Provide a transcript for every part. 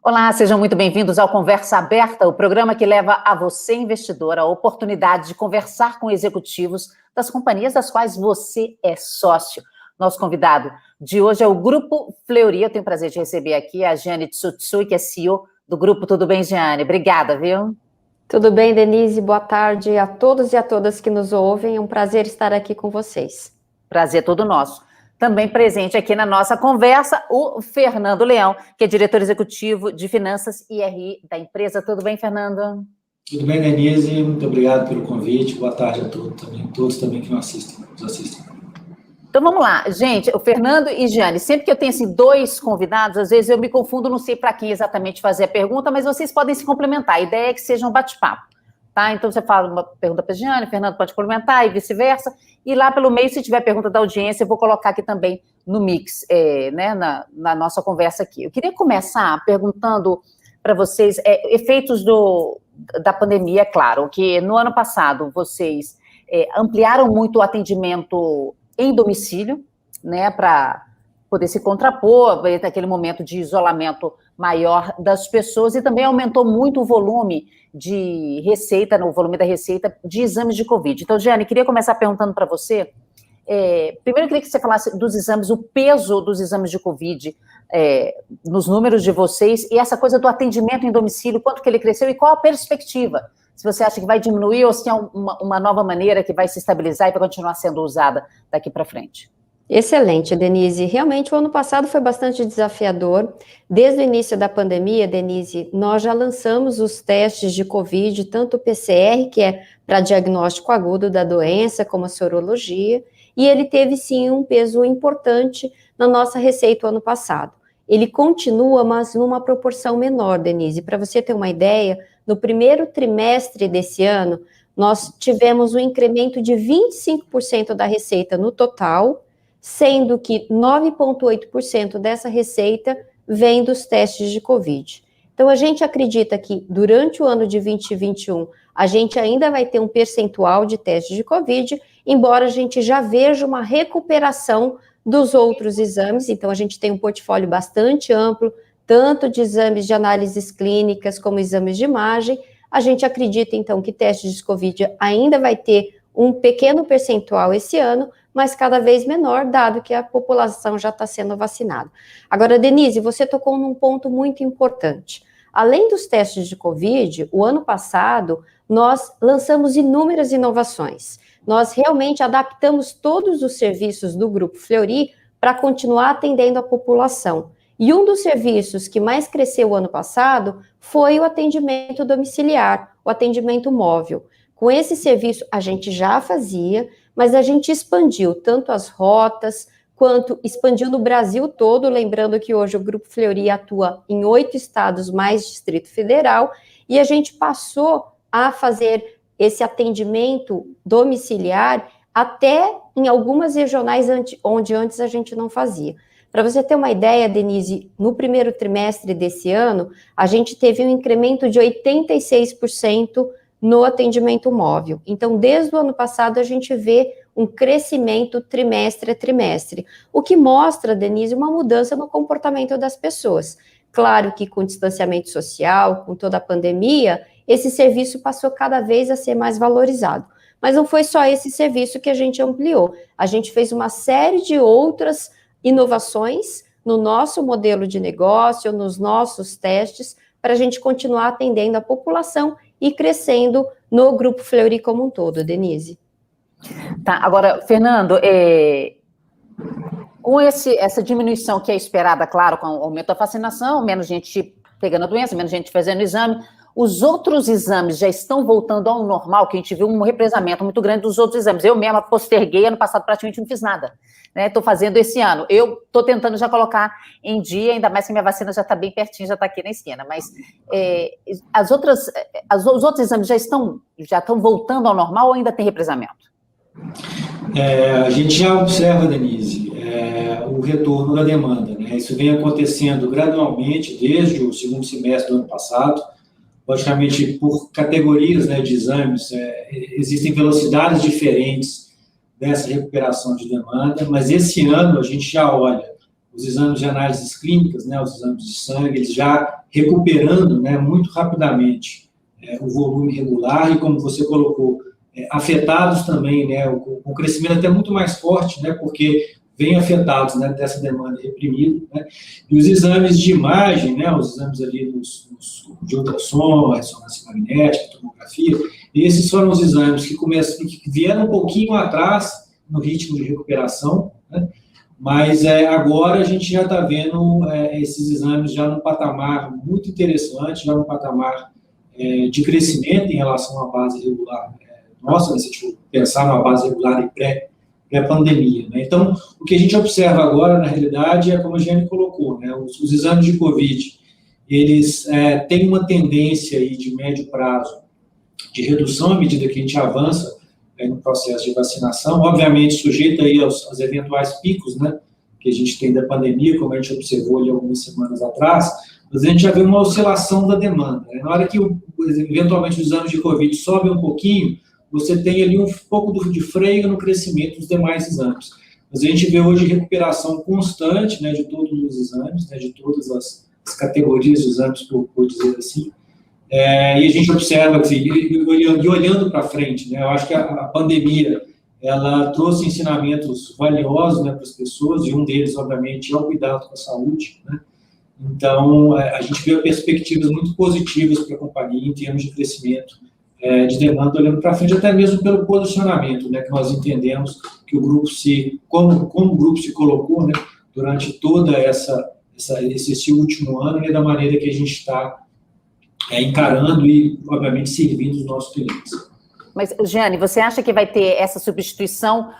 Olá, sejam muito bem-vindos ao Conversa Aberta, o programa que leva a você, investidor, a oportunidade de conversar com executivos das companhias das quais você é sócio. Nosso convidado de hoje é o Grupo Fleury. Eu tenho o prazer de receber aqui a Jeane Tsutsui, que é CEO do grupo. Tudo bem, Jeane? Obrigada, viu? Tudo bem, Denise? Boa tarde a todos e a todas que nos ouvem. É um prazer estar aqui com vocês. Prazer todo nosso. Também presente aqui na nossa conversa, o Fernando Leão, que é diretor executivo de Finanças e RI da empresa. Tudo bem, Fernando? Tudo bem, Denise? Muito obrigado pelo convite. Boa tarde a todos também que nos assistem. Então, vamos lá. Gente, o Fernando e Jeane, sempre que eu tenho assim, dois convidados, às vezes eu me confundo, não sei para quem exatamente fazer a pergunta, mas vocês podem se complementar. A ideia é que seja um bate-papo, tá? Então, você fala uma pergunta para a Jeane, o Fernando pode complementar e vice-versa. E lá pelo meio, se tiver pergunta da audiência, eu vou colocar aqui também no mix, né, na nossa conversa aqui. Eu queria começar perguntando para vocês efeitos da pandemia, é claro, que no ano passado vocês ampliaram muito o atendimento em domicílio, né, para poder se contrapor naquele momento de isolamento maior das pessoas, e também aumentou muito o volume de receita, no volume da receita de exames de Covid. Então, Jeane, queria começar perguntando para você, primeiro eu queria que você falasse dos exames, o peso dos exames de Covid nos números de vocês, e essa coisa do atendimento em domicílio, quanto que ele cresceu e qual a perspectiva? Se você acha que vai diminuir ou se é uma nova maneira que vai se estabilizar e vai continuar sendo usada daqui para frente. Excelente, Denise. Realmente, o ano passado foi bastante desafiador. Desde o início da pandemia, Denise, nós já lançamos os testes de Covid, tanto o PCR, que é para diagnóstico agudo da doença, como a sorologia, e ele teve, sim, um peso importante na nossa receita o ano passado. Ele continua, mas numa proporção menor, Denise. Para você ter uma ideia, no primeiro trimestre desse ano, nós tivemos um incremento de 25% da receita no total, sendo que 9,8% dessa receita vem dos testes de Covid. Então, a gente acredita que durante o ano de 2021, a gente ainda vai ter um percentual de testes de Covid, embora a gente já veja uma recuperação dos outros exames. Então, a gente tem um portfólio bastante amplo, tanto de exames de análises clínicas como exames de imagem. A gente acredita, então, que testes de Covid ainda vai ter um pequeno percentual esse ano, mas cada vez menor, dado que a população já está sendo vacinada. Agora, Denise, você tocou num ponto muito importante. Além dos testes de Covid, o ano passado, nós lançamos inúmeras inovações. Nós realmente adaptamos todos os serviços do Grupo Fleury para continuar atendendo a população. E um dos serviços que mais cresceu o ano passado foi o atendimento domiciliar, o atendimento móvel. Com esse serviço, a gente já fazia, mas a gente expandiu tanto as rotas, quanto expandiu no Brasil todo, lembrando que hoje o Grupo Fleury atua em 8 estados mais Distrito Federal, e a gente passou a fazer esse atendimento domiciliar até em algumas regionais onde antes a gente não fazia. Para você ter uma ideia, Denise, no primeiro trimestre desse ano, a gente teve um incremento de 86% no atendimento móvel. Então, desde o ano passado, a gente vê um crescimento trimestre a trimestre, o que mostra, Denise, uma mudança no comportamento das pessoas. Claro que com o distanciamento social, com toda a pandemia, esse serviço passou cada vez a ser mais valorizado. Mas não foi só esse serviço que a gente ampliou. A gente fez uma série de outras inovações no nosso modelo de negócio, nos nossos testes, para a gente continuar atendendo a população e crescendo no Grupo Fleury como um todo, Denise. Tá, agora, Fernando, com essa diminuição que é esperada, claro, com o aumento da vacinação, menos gente pegando a doença, menos gente fazendo exame, os outros exames já estão voltando ao normal, que a gente viu um represamento muito grande dos outros exames. Eu mesma posterguei, ano passado praticamente não fiz nada, né? Estou fazendo esse ano. Eu estou tentando já colocar em dia, ainda mais que minha vacina já está bem pertinho, já está aqui na esquina. Mas os outros exames já estão voltando ao normal ou ainda tem represamento? A gente já observa, Denise, o retorno da demanda, né? Isso vem acontecendo gradualmente desde o segundo semestre do ano passado. Logicamente, por categorias, né, de exames, existem velocidades diferentes dessa recuperação de demanda, mas esse ano a gente já olha os exames de análises clínicas, né, os exames de sangue, eles já recuperando, né, muito rapidamente o volume regular e, como você colocou, afetados também, né, o crescimento até muito mais forte, né, porque vem afetados, né, dessa demanda reprimida, né, e os exames de imagem, né, os exames ali de ultrassom, ressonância magnética, tomografia, esses foram os exames que vieram um pouquinho atrás no ritmo de recuperação, né, mas agora a gente já está vendo esses exames já num patamar muito interessante, já num patamar de crescimento em relação à base regular. Nossa, né, se a gente pensar numa base regular e pré-pandemia. Né? Então, o que a gente observa agora, na realidade, é como a Giane colocou, né? Os exames de COVID, eles têm uma tendência aí de médio prazo de redução à medida que a gente avança no processo de vacinação, obviamente sujeito aí aos eventuais picos, né, que a gente tem da pandemia, como a gente observou ali algumas semanas atrás, mas a gente já vê uma oscilação da demanda. Né? Na hora que, eventualmente, os exames de COVID sobem um pouquinho, você tem ali um pouco de freio no crescimento dos demais exames. Mas a gente vê hoje recuperação constante, né, de todos os exames, né, de todas as categorias de exames, por dizer assim, e a gente observa, assim, e olhando para frente, né, eu acho que a pandemia, ela trouxe ensinamentos valiosos, né, para as pessoas, e um deles, obviamente, é o cuidado com a saúde, né. Então, a gente vê perspectivas muito positivas para a companhia em termos de crescimento de demanda, olhando para frente, até mesmo pelo posicionamento, né, que nós entendemos que o grupo como o grupo se colocou, né, durante toda esse último ano, e da maneira que a gente está encarando e, obviamente, servindo os nossos clientes. Mas, Giane, você acha que vai ter essa substituição,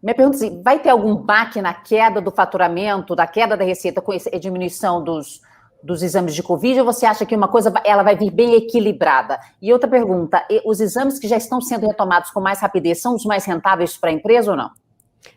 minha pergunta é assim, vai ter algum baque na queda do faturamento, da queda da receita com a diminuição dos exames de Covid, ou você acha que uma coisa ela vai vir bem equilibrada? E outra pergunta, os exames que já estão sendo retomados com mais rapidez são os mais rentáveis para a empresa ou não?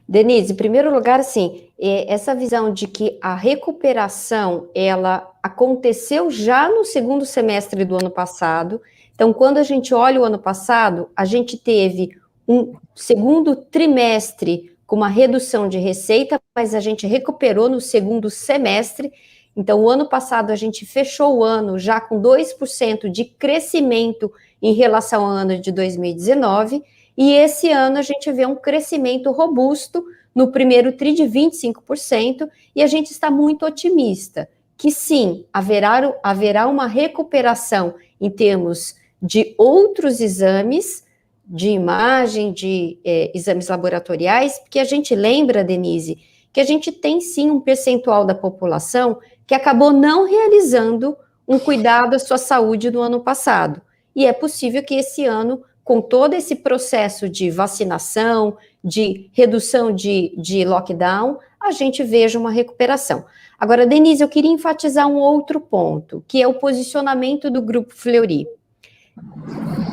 Denise, em primeiro lugar, assim, essa visão de que a recuperação, ela aconteceu já no segundo semestre do ano passado. Então, quando a gente olha o ano passado, a gente teve um segundo trimestre com uma redução de receita, mas a gente recuperou no segundo semestre. Então, o ano passado, a gente fechou o ano já com 2% de crescimento em relação ao ano de 2019, e esse ano a gente vê um crescimento robusto no primeiro TRI de 25%, e a gente está muito otimista que sim, haverá uma recuperação em termos de outros exames, de imagem, de exames laboratoriais, porque a gente lembra, Denise, que a gente tem sim um percentual da população que acabou não realizando um cuidado à sua saúde no ano passado. E é possível que esse ano, com todo esse processo de vacinação, de redução de lockdown, a gente veja uma recuperação. Agora, Denise, eu queria enfatizar um outro ponto, que é o posicionamento do Grupo Fleury.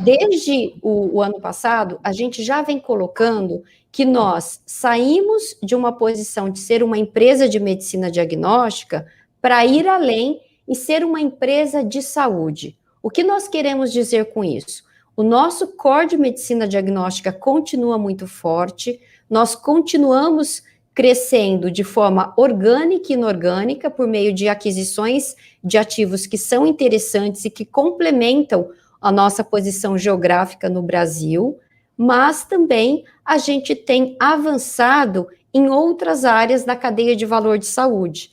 Desde o ano passado, a gente já vem colocando que nós saímos de uma posição de ser uma empresa de medicina diagnóstica para ir além e ser uma empresa de saúde. O que nós queremos dizer com isso? O nosso core de medicina diagnóstica continua muito forte, nós continuamos crescendo de forma orgânica e inorgânica por meio de aquisições de ativos que são interessantes e que complementam a nossa posição geográfica no Brasil, mas também a gente tem avançado em outras áreas da cadeia de valor de saúde.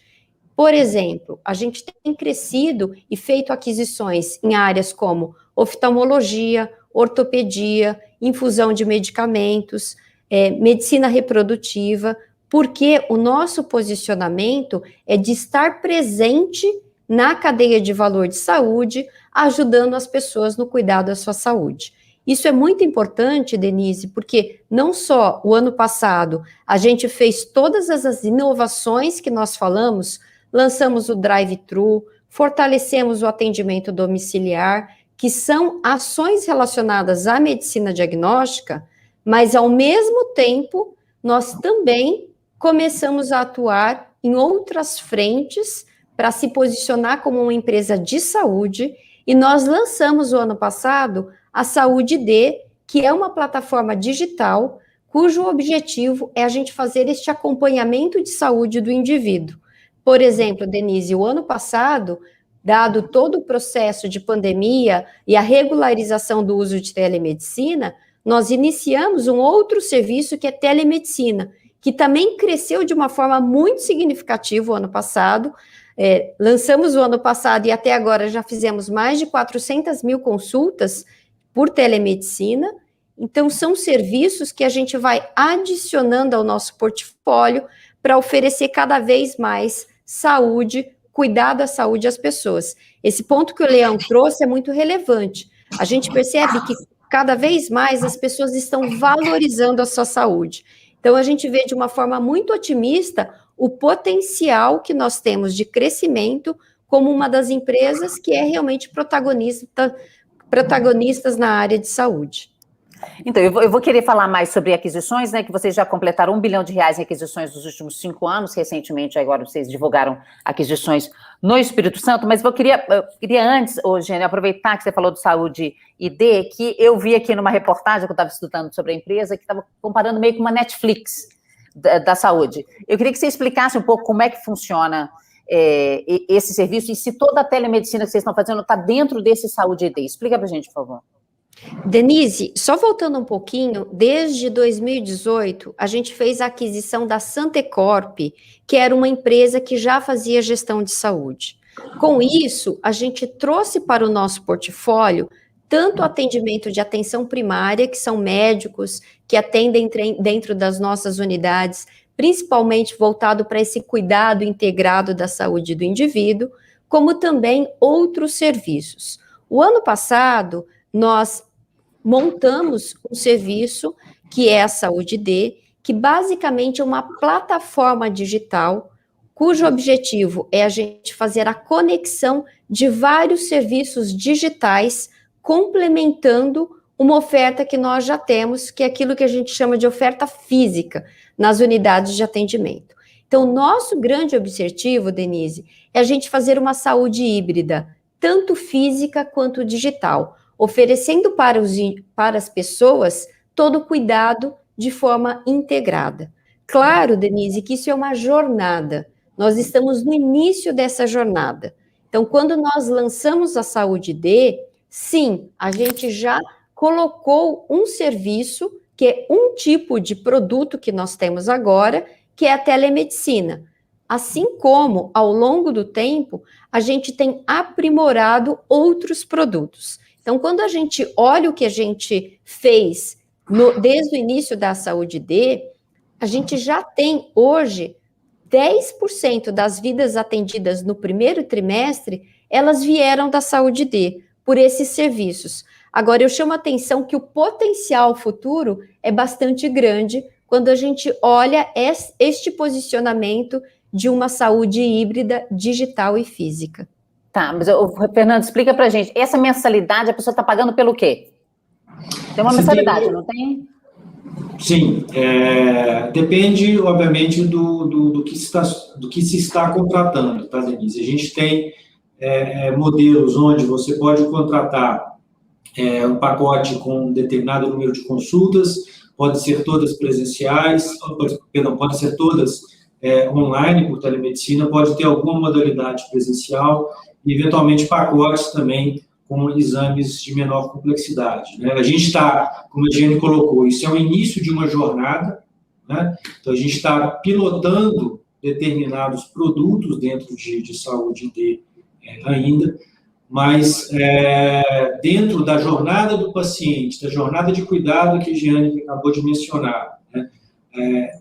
Por exemplo, a gente tem crescido e feito aquisições em áreas como oftalmologia, ortopedia, infusão de medicamentos, medicina reprodutiva, porque o nosso posicionamento é de estar presente na cadeia de valor de saúde, ajudando as pessoas no cuidado da sua saúde. Isso é muito importante, Denise, porque não só o ano passado a gente fez todas as inovações que nós falamos, lançamos o drive-thru, fortalecemos o atendimento domiciliar, que são ações relacionadas à medicina diagnóstica, mas ao mesmo tempo nós também começamos a atuar em outras frentes para se posicionar como uma empresa de saúde, e nós lançamos o ano passado a Saúde D, que é uma plataforma digital cujo objetivo é a gente fazer este acompanhamento de saúde do indivíduo. Por exemplo, Denise, o ano passado, dado todo o processo de pandemia e a regularização do uso de telemedicina, nós iniciamos um outro serviço que é telemedicina, que também cresceu de uma forma muito significativa o ano passado. Lançamos o ano passado e até agora já fizemos mais de 400 mil consultas por telemedicina. Então, são serviços que a gente vai adicionando ao nosso portfólio para oferecer cada vez mais saúde, cuidar da saúde às pessoas. Esse ponto que o Leão trouxe é muito relevante. A gente percebe que cada vez mais as pessoas estão valorizando a sua saúde. Então, a gente vê de uma forma muito otimista o potencial que nós temos de crescimento como uma das empresas que é realmente protagonistas na área de saúde. Então, eu vou querer falar mais sobre aquisições, né, que vocês já completaram R$1 bilhão em aquisições nos últimos 5 anos, recentemente, agora vocês divulgaram aquisições no Espírito Santo, mas eu queria antes, Eugênio, aproveitar que você falou de saúde ID, que eu vi aqui numa reportagem que eu estava estudando sobre a empresa, que estava comparando meio com uma Netflix da saúde. Eu queria que você explicasse um pouco como é que funciona esse serviço e se toda a telemedicina que vocês estão fazendo está dentro desse saúde ID. Explica para a gente, por favor. Denise, só voltando um pouquinho, desde 2018, a gente fez a aquisição da Santecorp, que era uma empresa que já fazia gestão de saúde. Com isso, a gente trouxe para o nosso portfólio tanto atendimento de atenção primária, que são médicos que atendem dentro das nossas unidades, principalmente voltado para esse cuidado integrado da saúde do indivíduo, como também outros serviços. O ano passado, nós montamos um serviço que é a Saúde D, que basicamente é uma plataforma digital, cujo objetivo é a gente fazer a conexão de vários serviços digitais, complementando uma oferta que nós já temos, que é aquilo que a gente chama de oferta física, nas unidades de atendimento. Então, nosso grande objetivo, Denise, é a gente fazer uma saúde híbrida, tanto física quanto digital, oferecendo para as pessoas todo o cuidado de forma integrada. Claro, Denise, que isso é uma jornada. Nós estamos no início dessa jornada. Então, quando nós lançamos a Saúde D, sim, a gente já colocou um serviço, que é um tipo de produto que nós temos agora, que é a telemedicina. Assim como, ao longo do tempo, a gente tem aprimorado outros produtos. Então, quando a gente olha o que a gente fez desde o início da Saúde D, a gente já tem hoje 10% das vidas atendidas no primeiro trimestre, elas vieram da Saúde D, por esses serviços. Agora, eu chamo a atenção que o potencial futuro é bastante grande quando a gente olha este posicionamento de uma saúde híbrida, digital e física. Tá, mas, Fernando, explica pra gente, essa mensalidade a pessoa está pagando pelo quê? Tem uma mensalidade, não tem? Sim, depende, obviamente, do que se está contratando, tá, Denise? A gente tem modelos onde você pode contratar um pacote com um determinado número de consultas, pode ser todas presenciais, pode ser todas online, por telemedicina, pode ter alguma modalidade presencial, e eventualmente pacotes também com exames de menor complexidade, né? A gente está, como a Jenny colocou, isso é o início de uma jornada, né? Então a gente está pilotando determinados produtos dentro de saúde D ainda, mas dentro da jornada do paciente, da jornada de cuidado que a Jeane acabou de mencionar, né?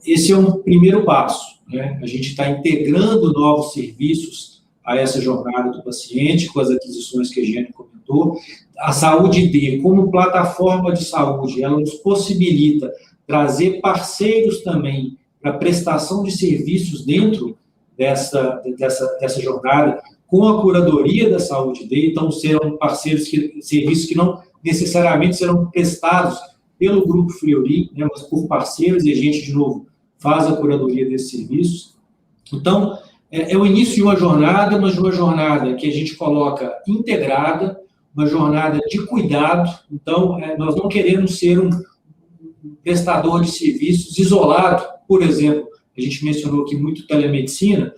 Esse é um primeiro passo, né? A gente está integrando novos serviços a essa jornada do paciente, com as aquisições que a Jeane comentou. A Saúde D, como plataforma de saúde, ela nos possibilita trazer parceiros também para prestação de serviços dentro dessa jornada, com a curadoria da Saúde D, então serão serviços que não necessariamente serão prestados pelo Grupo Fleury, né, mas por parceiros, e a gente, de novo, faz a curadoria desses serviços. Então, é o início de uma jornada, mas de uma jornada que a gente coloca integrada, uma jornada de cuidado. Então, nós não queremos ser um prestador de serviços isolado, por exemplo, a gente mencionou aqui muito telemedicina,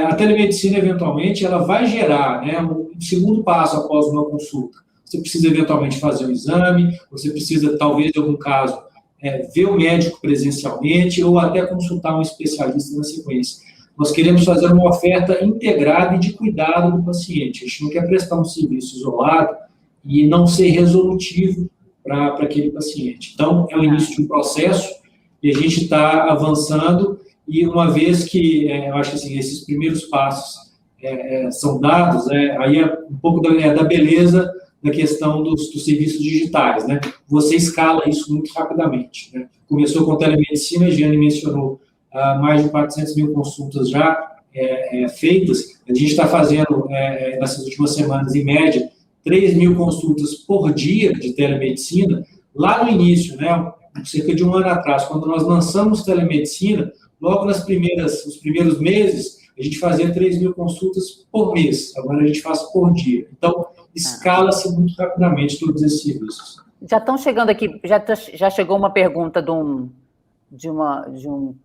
a telemedicina, eventualmente, ela vai gerar, né, um segundo passo após uma consulta. Você precisa, eventualmente, fazer um exame, você precisa, talvez, em algum caso, ver o médico presencialmente ou até consultar um especialista na sequência. Nós queremos fazer uma oferta integrada e de cuidado do paciente. A gente não quer prestar um serviço isolado e não ser resolutivo para aquele paciente. Então, é o início de um processo e a gente está avançando e uma vez que, eu acho que assim, esses primeiros passos são dados, aí é um pouco da beleza da questão dos serviços digitais, né? Você escala isso muito rapidamente, né? Começou com telemedicina, a Giane mencionou mais de 400 mil consultas já feitas. A gente está fazendo, nessas últimas semanas, em média, 3 mil consultas por dia de telemedicina. Lá no início, né, cerca de um ano atrás, quando nós lançamos telemedicina, logo nos primeiros meses, a gente fazia 3 mil consultas por mês. Agora a gente faz por dia. Então, escala-se muito rapidamente todos esses serviços. Já estão chegando aqui, já chegou uma pergunta de um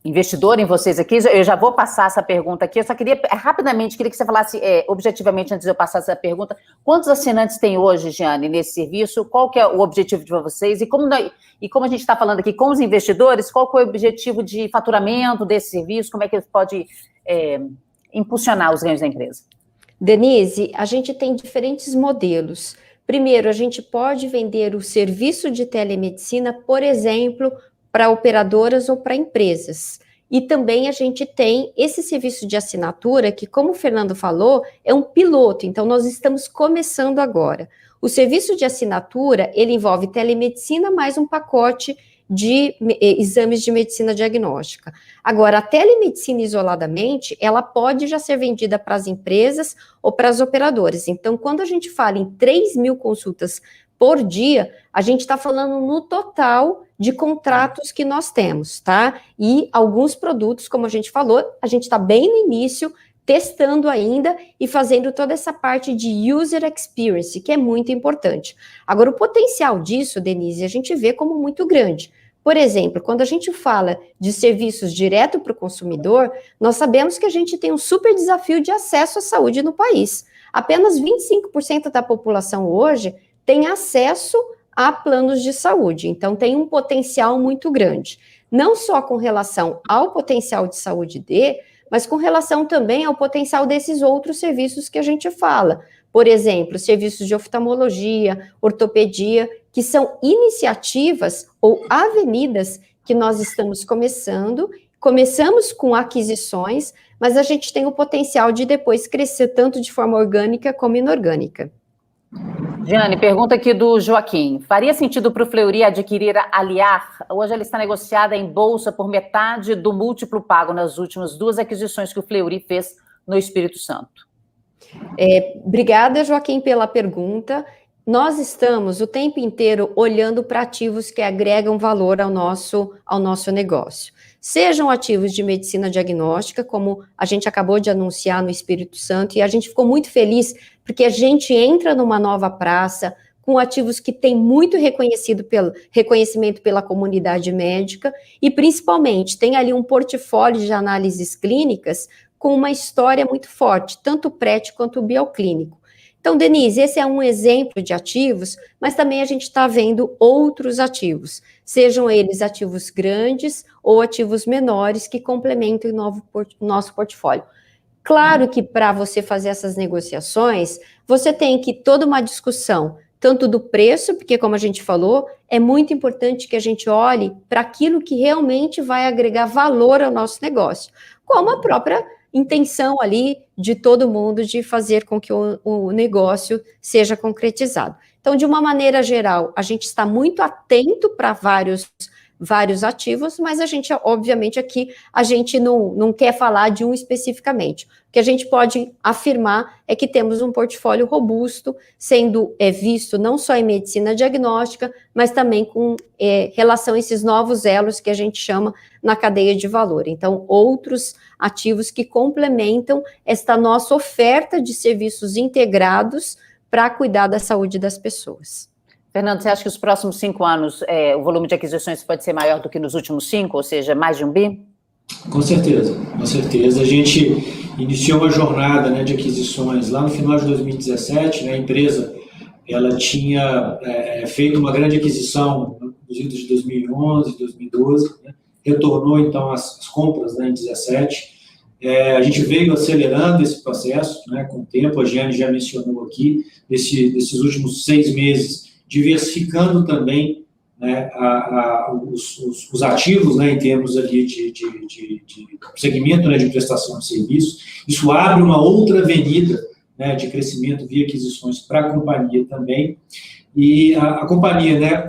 investidor em vocês aqui. Eu já vou passar essa pergunta aqui. Eu só queria, rapidamente, que você falasse objetivamente, antes de eu passar essa pergunta, quantos assinantes tem hoje, Giane, nesse serviço? Qual que é o objetivo de vocês? E como a gente está falando aqui com os investidores, qual que é o objetivo de faturamento desse serviço? Como é que ele pode impulsionar os ganhos da empresa? Denise, a gente tem diferentes modelos. Primeiro, a gente pode vender o serviço de telemedicina, por exemplo, para operadoras ou para empresas. E também a gente tem esse serviço de assinatura, que, como o Fernando falou, é um piloto, então nós estamos começando agora. O serviço de assinatura, ele envolve telemedicina mais um pacote de exames de medicina diagnóstica. Agora, a telemedicina isoladamente, ela pode já ser vendida para as empresas ou para as operadoras. Então, quando a gente fala em 3 mil consultas por dia, a gente está falando no total de contratos que nós temos, tá? E alguns produtos, como a gente falou, a gente está bem no início, testando ainda e fazendo toda essa parte de user experience, que é muito importante. Agora, o potencial disso, Denise, a gente vê como muito grande. Por exemplo, quando a gente fala de serviços direto para o consumidor, nós sabemos que a gente tem um super desafio de acesso à saúde no país. Apenas 25% da população hoje tem acesso a planos de saúde, então tem um potencial muito grande. Não só com relação ao potencial de saúde mas com relação também ao potencial desses outros serviços que a gente fala. Por exemplo, serviços de oftalmologia, ortopedia, que são iniciativas ou avenidas que nós estamos começando. Começamos com aquisições, mas a gente tem o potencial de depois crescer tanto de forma orgânica como inorgânica. Giane, pergunta aqui do Joaquim. Faria sentido para o Fleury adquirir a Aliar? Hoje ela está negociada em bolsa por metade do múltiplo pago nas últimas 2 aquisições que o Fleury fez no Espírito Santo. Obrigada, Joaquim, pela pergunta. Nós estamos o tempo inteiro olhando para ativos que agregam valor ao nosso negócio. Sejam ativos de medicina diagnóstica, como a gente acabou de anunciar no Espírito Santo, e a gente ficou muito feliz porque a gente entra numa nova praça com ativos que têm muito reconhecimento pela comunidade médica e, principalmente, tem ali um portfólio de análises clínicas com uma história muito forte, tanto PRET quanto bioclínico. Então, Denise, esse é um exemplo de ativos, mas também a gente está vendo outros ativos, sejam eles ativos grandes ou ativos menores que complementem o nosso portfólio. Claro que para você fazer essas negociações, você tem que toda uma discussão, tanto do preço, porque como a gente falou, é muito importante que a gente olhe para aquilo que realmente vai agregar valor ao nosso negócio, como a própria intenção ali de todo mundo de fazer com que o negócio seja concretizado. Então, de uma maneira geral, a gente está muito atento para vários ativos, mas a gente, obviamente, aqui, a gente não quer falar de um especificamente. O que a gente pode afirmar é que temos um portfólio robusto, sendo visto não só em medicina diagnóstica, mas também com relação a esses novos elos que a gente chama na cadeia de valor. Então, outros ativos que complementam esta nossa oferta de serviços integrados para cuidar da saúde das pessoas. Fernando, você acha que os próximos 5 anos o volume de aquisições pode ser maior do que nos últimos 5, ou seja, mais de 1 bi? Com certeza, com certeza. A gente iniciou uma jornada, né, de aquisições lá no final de 2017, né, a empresa ela tinha feito uma grande aquisição nos idos de 2011, 2012, né, retornou então as compras, né, em 2017. A gente veio acelerando esse processo, né, com o tempo, a Giane já mencionou aqui, desses últimos 6 meses, diversificando também, né, os ativos, né, em termos ali de segmento, né, de prestação de serviços. Isso abre uma outra avenida, né, de crescimento via aquisições para a companhia também. E a companhia, né,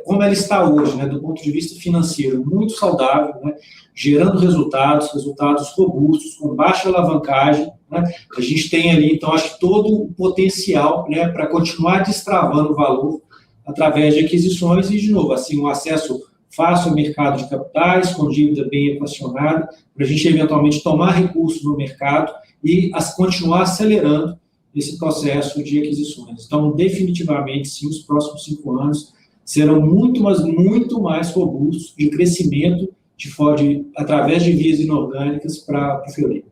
como ela está hoje, né, do ponto de vista financeiro, muito saudável, né, gerando resultados robustos, com baixa alavancagem, né, a gente tem ali, então, acho que todo o potencial, né, para continuar destravando o valor através de aquisições e, de novo, assim, um acesso fácil ao mercado de capitais, com dívida bem equacionada, para a gente eventualmente tomar recursos no mercado e continuar acelerando esse processo de aquisições. Então, definitivamente, sim, os próximos 5 anos serão muito mais robustos de crescimento através de vias inorgânicas para o Fleury.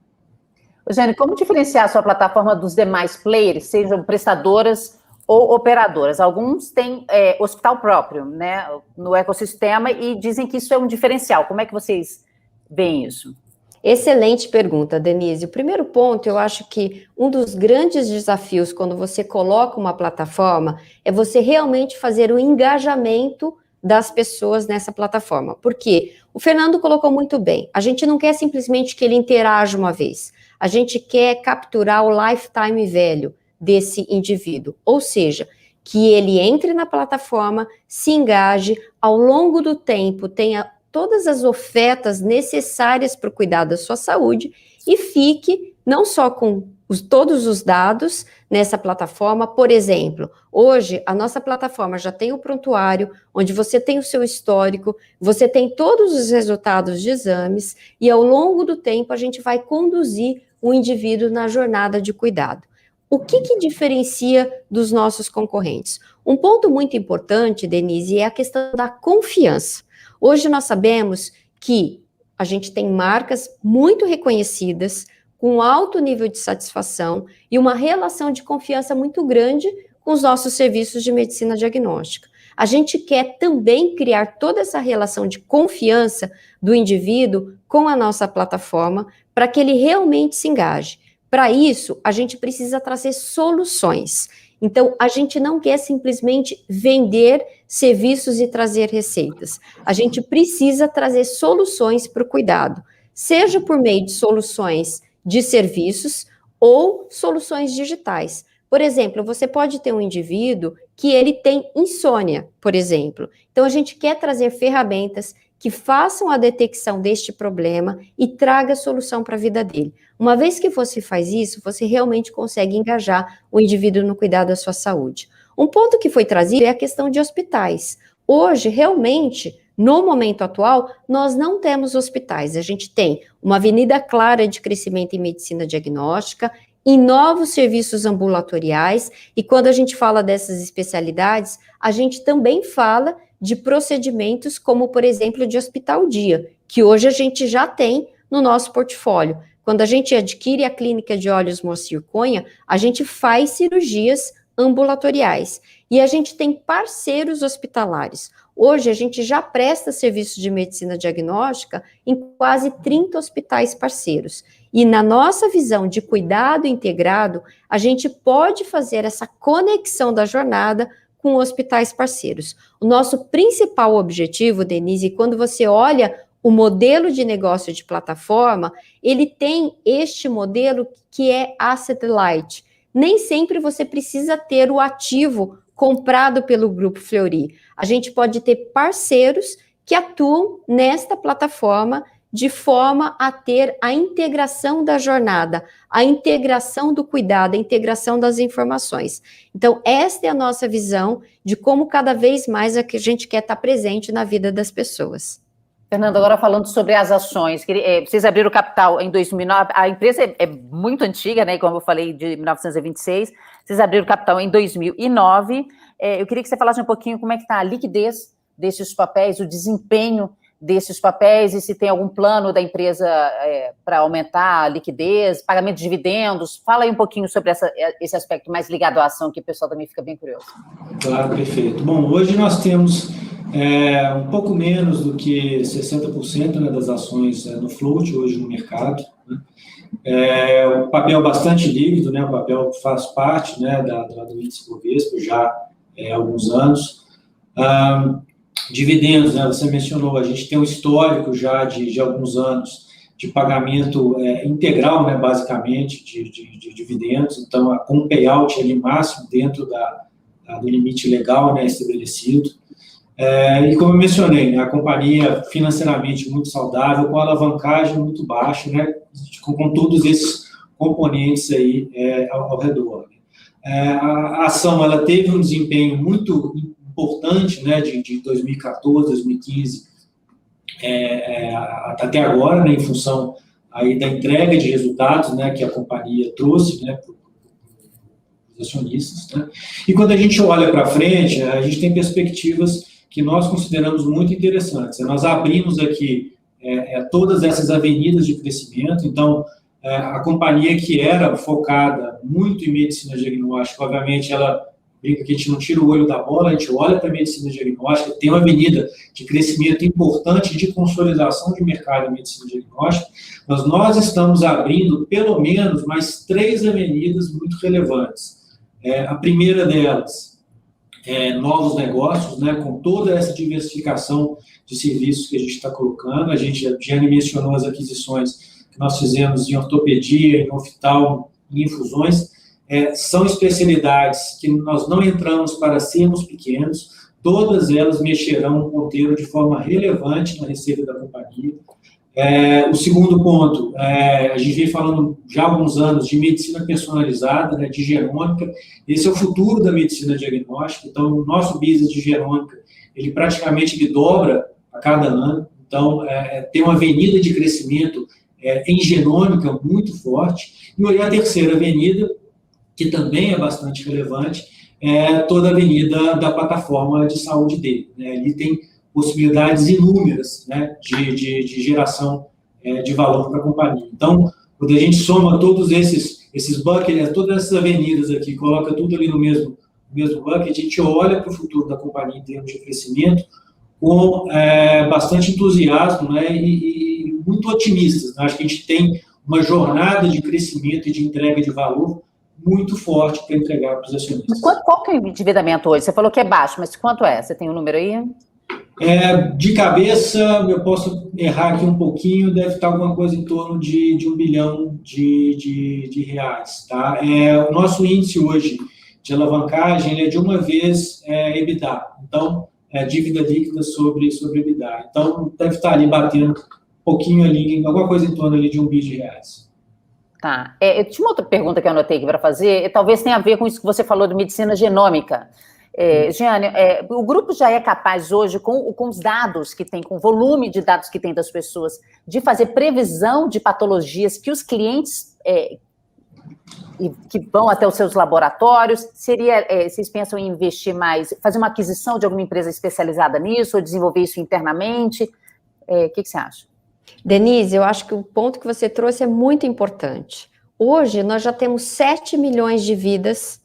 Eugênio, como diferenciar a sua plataforma dos demais players, sejam prestadoras ou operadoras? Alguns têm hospital próprio, né, no ecossistema e dizem que isso é um diferencial. Como é que vocês veem isso? Excelente pergunta, Denise. O primeiro ponto, eu acho que um dos grandes desafios quando você coloca uma plataforma é você realmente fazer o engajamento das pessoas nessa plataforma. Por quê? O Fernando colocou muito bem. A gente não quer simplesmente que ele interaja uma vez. A gente quer capturar o lifetime value desse indivíduo. Ou seja, que ele entre na plataforma, se engaje, ao longo do tempo tenha todas as ofertas necessárias para o cuidado da sua saúde e fique não só com todos os dados nessa plataforma. Por exemplo, hoje a nossa plataforma já tem o prontuário, onde você tem o seu histórico, você tem todos os resultados de exames e ao longo do tempo a gente vai conduzir o indivíduo na jornada de cuidado. O que diferencia dos nossos concorrentes? Um ponto muito importante, Denise, é a questão da confiança. Hoje nós sabemos que a gente tem marcas muito reconhecidas, com alto nível de satisfação e uma relação de confiança muito grande com os nossos serviços de medicina diagnóstica. A gente quer também criar toda essa relação de confiança do indivíduo com a nossa plataforma para que ele realmente se engaje. Para isso, a gente precisa trazer soluções. Então, a gente não quer simplesmente vender serviços e trazer receitas. A gente precisa trazer soluções para o cuidado, seja por meio de soluções de serviços ou soluções digitais. Por exemplo, você pode ter um indivíduo que ele tem insônia, por exemplo. Então, a gente quer trazer ferramentas que façam a detecção deste problema e traga solução para a vida dele. Uma vez que você faz isso, você realmente consegue engajar o indivíduo no cuidado da sua saúde. Um ponto que foi trazido é a questão de hospitais. Hoje, realmente, no momento atual, nós não temos hospitais. A gente tem uma avenida clara de crescimento em medicina diagnóstica, em novos serviços ambulatoriais, e quando a gente fala dessas especialidades, a gente também fala de procedimentos como, por exemplo, de hospital-dia, que hoje a gente já tem no nosso portfólio. Quando a gente adquire a clínica de olhos Moacir Cunha, a gente faz cirurgias ambulatoriais e a gente tem parceiros hospitalares. Hoje a gente já presta serviços de medicina diagnóstica em quase 30 hospitais parceiros. E na nossa visão de cuidado integrado, a gente pode fazer essa conexão da jornada com hospitais parceiros. O nosso principal objetivo, Denise, quando você olha o modelo de negócio de plataforma, ele tem este modelo que é asset light. Nem sempre você precisa ter o ativo comprado pelo Grupo Fleury. A gente pode ter parceiros que atuam nesta plataforma de forma a ter a integração da jornada, a integração do cuidado, a integração das informações. Então, esta é a nossa visão de como cada vez mais a gente quer estar presente na vida das pessoas. Fernando, agora falando sobre as ações, vocês abriram capital em 2009, a empresa é muito antiga, né, como eu falei, de 1926, vocês abriram capital em 2009, eu queria que você falasse um pouquinho como é que está a liquidez desses papéis, o desempenho desses papéis, e se tem algum plano da empresa para aumentar a liquidez, pagamento de dividendos, fala aí um pouquinho sobre esse aspecto mais ligado à ação, que o pessoal também fica bem curioso. Claro, perfeito. Bom, hoje nós temos um pouco menos do que 60%, né, das ações no float hoje no mercado, né? Um papel bastante líquido, né, o papel faz parte, né, do índice Bovespa já há alguns anos. Dividendos, né, você mencionou, a gente tem um histórico já de alguns anos de pagamento integral, né, basicamente, de dividendos, então com um payout ali máximo dentro do limite legal, né, estabelecido. E como eu mencionei, né, a companhia financeiramente muito saudável, com alavancagem muito baixa, né, com todos esses componentes aí ao redor. A ação ela teve um desempenho muito importante, né, de 2014, 2015 até agora, né, em função aí da entrega de resultados, né, que a companhia trouxe, né, para os acionistas, né? E quando a gente olha para frente, a gente tem perspectivas que nós consideramos muito interessantes. Nós abrimos aqui todas essas avenidas de crescimento, então a companhia que era focada muito em medicina diagnóstica, obviamente ela brinca que a gente não tira o olho da bola, a gente olha para a medicina diagnóstica, tem uma avenida de crescimento importante de consolidação de mercado em medicina diagnóstica, mas nós estamos abrindo pelo menos mais 3 avenidas muito relevantes. A primeira delas novos negócios, né, com toda essa diversificação de serviços que a gente está colocando. A gente já mencionou as aquisições que nós fizemos em ortopedia, em oftalmo, em infusões. São especialidades que nós não entramos para sermos pequenos, todas elas mexerão no ponteiro de forma relevante na receita da companhia. O segundo ponto, a gente vem falando já há alguns anos de medicina personalizada, né, de genômica. Esse é o futuro da medicina diagnóstica. Então, o nosso business de genômica, ele praticamente dobra a cada ano. Então, tem uma avenida de crescimento em genômica muito forte. E a terceira avenida, que também é bastante relevante, toda a avenida da plataforma de saúde dele, né? Ali tem possibilidades inúmeras, né, de geração de valor para a companhia. Então, quando a gente soma todos esses buckets, todas essas avenidas aqui, coloca tudo ali no mesmo bucket, a gente olha para o futuro da companhia em termos de crescimento com bastante entusiasmo, né, e muito otimistas, né? Acho que a gente tem uma jornada de crescimento e de entrega de valor muito forte para entregar para os acionistas. Qual que é o endividamento hoje? Você falou que é baixo, mas quanto é? Você tem um número aí? De cabeça, eu posso errar aqui um pouquinho, deve estar alguma coisa em torno de 1 bilhão de reais. Tá? O nosso índice hoje de alavancagem ele é de uma vez EBITDA, então, dívida líquida sobre EBITDA. Então, deve estar ali batendo um pouquinho ali, alguma coisa em torno ali de 1 bilhão de reais. Tá. Tinha uma outra pergunta que eu anotei aqui para fazer, talvez tenha a ver com isso que você falou de medicina genômica. Jeane, o grupo já é capaz hoje, com os dados que tem, com o volume de dados que tem das pessoas, de fazer previsão de patologias que os clientes que vão até os seus laboratórios, vocês pensam em investir mais, fazer uma aquisição de alguma empresa especializada nisso, ou desenvolver isso internamente? O que você acha? Denise, eu acho que o ponto que você trouxe é muito importante. Hoje, nós já temos 7 milhões de vidas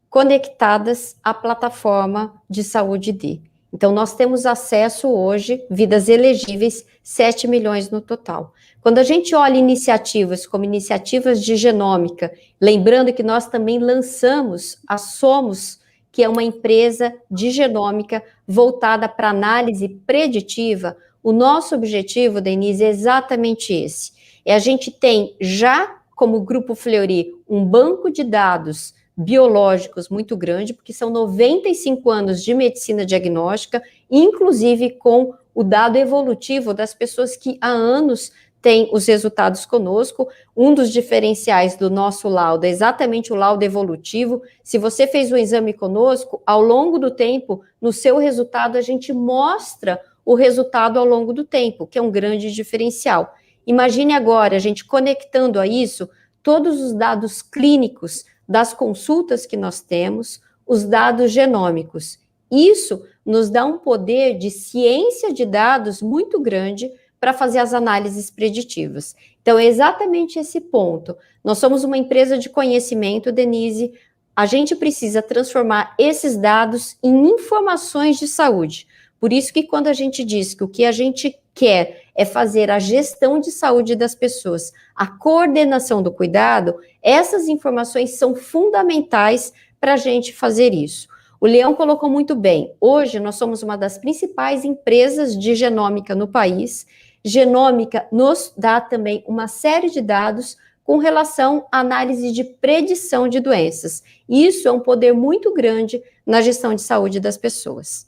conectadas à plataforma de saúde D. Então, nós temos acesso hoje, vidas elegíveis, 7 milhões no total. Quando a gente olha iniciativas como iniciativas de genômica, lembrando que nós também lançamos a Somos, que é uma empresa de genômica voltada para análise preditiva, o nosso objetivo, Denise, é exatamente esse. A gente tem já, como Grupo Fleury, um banco de dados biológicos muito grande, porque são 95 anos de medicina diagnóstica, inclusive com o dado evolutivo das pessoas que há anos têm os resultados conosco. Um dos diferenciais do nosso laudo é exatamente o laudo evolutivo. Se você fez um exame conosco, ao longo do tempo, no seu resultado, a gente mostra o resultado ao longo do tempo, que é um grande diferencial. Imagine agora a gente conectando a isso todos os dados clínicos das consultas que nós temos, os dados genômicos. Isso nos dá um poder de ciência de dados muito grande para fazer as análises preditivas. Então, é exatamente esse ponto. Nós somos uma empresa de conhecimento, Denise, a gente precisa transformar esses dados em informações de saúde. Por isso que quando a gente diz que o que a gente quer é fazer a gestão de saúde das pessoas, a coordenação do cuidado, essas informações são fundamentais para a gente fazer isso. O Leão colocou muito bem, hoje nós somos uma das principais empresas de genômica no país. Genômica nos dá também uma série de dados com relação à análise de predição de doenças. Isso é um poder muito grande na gestão de saúde das pessoas.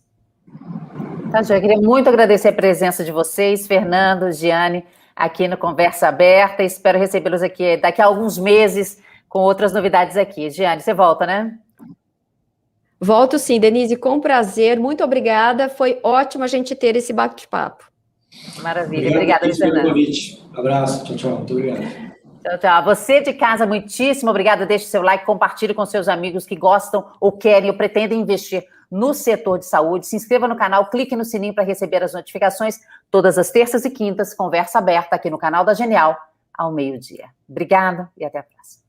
Tá, eu queria muito agradecer a presença de vocês, Fernando, Giane, aqui no Conversa Aberta. Espero recebê-los aqui daqui a alguns meses com outras novidades aqui. Giane, você volta, né? Volto sim, Denise, com prazer. Muito obrigada. Foi ótimo a gente ter esse bate-papo. Maravilha. Obrigada, Fernando. Abraço. Tchau, tchau. Muito obrigado. Tchau, tchau. Você de casa, muitíssimo obrigada. Deixe seu like, compartilhe com seus amigos que gostam ou querem ou pretendem investir no setor de saúde. Se inscreva no canal, clique no sininho para receber as notificações. Todas as terças e quintas, Conversa Aberta aqui no canal da Genial, ao meio-dia. Obrigada e até a próxima.